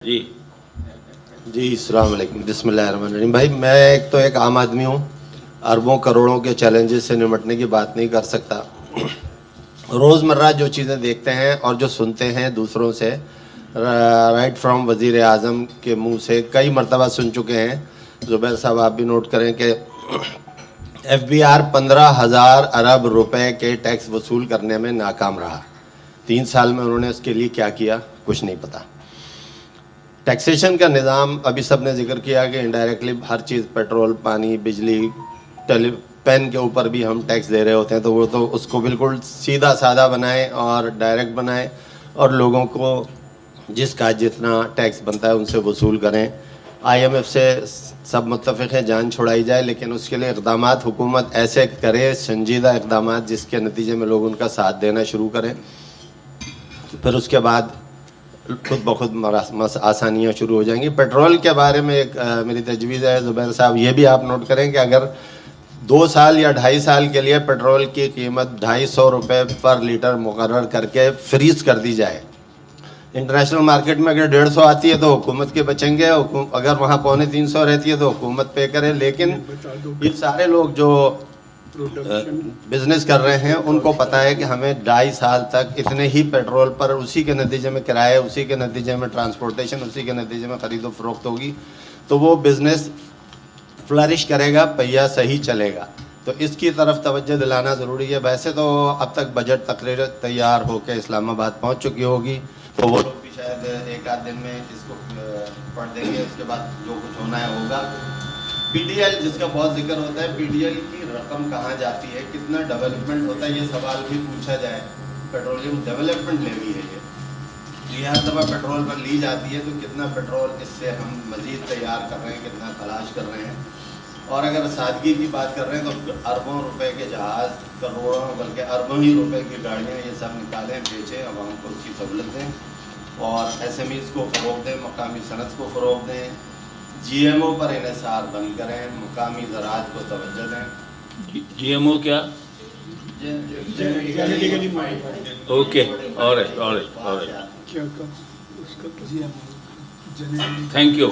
جی جی السلام علیکم. بسم اللہ الرحمن الرحیم. بھائی میں ایک عام آدمی ہوں, اربوں کروڑوں کے چیلنجز سے نمٹنے کی بات نہیں کر سکتا. روزمرہ جو چیزیں دیکھتے ہیں اور جو سنتے ہیں دوسروں سے, رائٹ فرام وزیر اعظم کے منہ سے کئی مرتبہ سن چکے ہیں. زبیر صاحب آپ بھی نوٹ کریں کہ ایف بی آر 15,000 ارب روپے کے ٹیکس وصول کرنے میں ناکام رہا. 3 سال میں انہوں نے اس کے لیے کیا کیا کچھ نہیں پتا. ٹیکسیشن کا نظام ابھی سب نے ذکر کیا کہ انڈائریکٹلی ہر چیز, پیٹرول, پانی, بجلی, پین کے اوپر بھی ہم ٹیکس دے رہے ہوتے ہیں, تو وہ تو اس کو بالکل سیدھا سادہ بنائیں اور ڈائریکٹ بنائیں اور لوگوں کو جس کا جتنا ٹیکس بنتا ہے ان سے وصول کریں. آئی ایم ایف سے سب متفق ہیں جان چھڑائی جائے, لیکن اس کے لیے اقدامات حکومت ایسے کرے, سنجیدہ اقدامات جس کے نتیجے میں لوگ ان کا ساتھ دینا شروع کریں. پھر اس کے بعد خود بخود آسانیاں شروع ہو جائیں گی. پیٹرول کے بارے میں ایک میری تجویز ہے زبیر صاحب, یہ بھی آپ نوٹ کریں کہ اگر 2 سال یا 2.5 سال کے لیے پیٹرول کی قیمت 250 روپے پر لیٹر مقرر کر کے فریز کر دی جائے. انٹرنیشنل مارکیٹ میں اگر 150 آتی ہے تو حکومت کے بچیں گے, اگر وہاں 250 رہتی ہے تو حکومت پے کرے. لیکن یہ سارے لوگ جو بزنس کر رہے ہیں ان کو پتہ ہے کہ ہمیں 2.5 سال تک اتنے ہی پیٹرول پر, اسی کے نتیجے میں کرائے, اسی کے نتیجے میں ٹرانسپورٹیشن, اسی کے نتیجے میں خرید و فروخت ہوگی, تو وہ بزنس فلرش کرے گا, پہیہ صحیح چلے گا. تو اس کی طرف توجہ دلانا ضروری ہے. ویسے تو اب تک بجٹ تقریر تیار ہو کے اسلام آباد پہنچ چکی ہوگی, تو وہ لوگ بھی شاید 1 آدھ دن میں اس کو پڑھ دیں گے. اس کے بعد جو کچھ ہونا ہے ہوگا. پی ڈی ایل جس کا بہت ذکر ہوتا ہے, پی ڈی ایل کی رقم کہاں جاتی ہے, کتنا ڈیولپمنٹ ہوتا ہے, یہ سوال بھی پوچھا جائے. پیٹرولیم ڈیولپمنٹ لیوی ہے یہ ہر دفعہ پیٹرول پر لی جاتی ہے, تو کتنا پیٹرول اس سے ہم مزید تیار کر رہے ہیں, کتنا تلاش کر رہے ہیں. اور اگر سادگی کی بات کر رہے ہیں تو اربوں روپے کے جہاز, کروڑوں بلکہ اربوں ہی روپے کی گاڑیاں, یہ سب نکالیں, بیچیں, عوام کو اس کی سہولت دیں, اور ایس ایم ایز کو فروغ دیں, مقامی صنعت کو فروغ دیں, جی ایم او پر انحصار بند کریں, مقامی زراعت کو توجہ دیں. جی ایم او کیا؟ Okay, all right, thank you.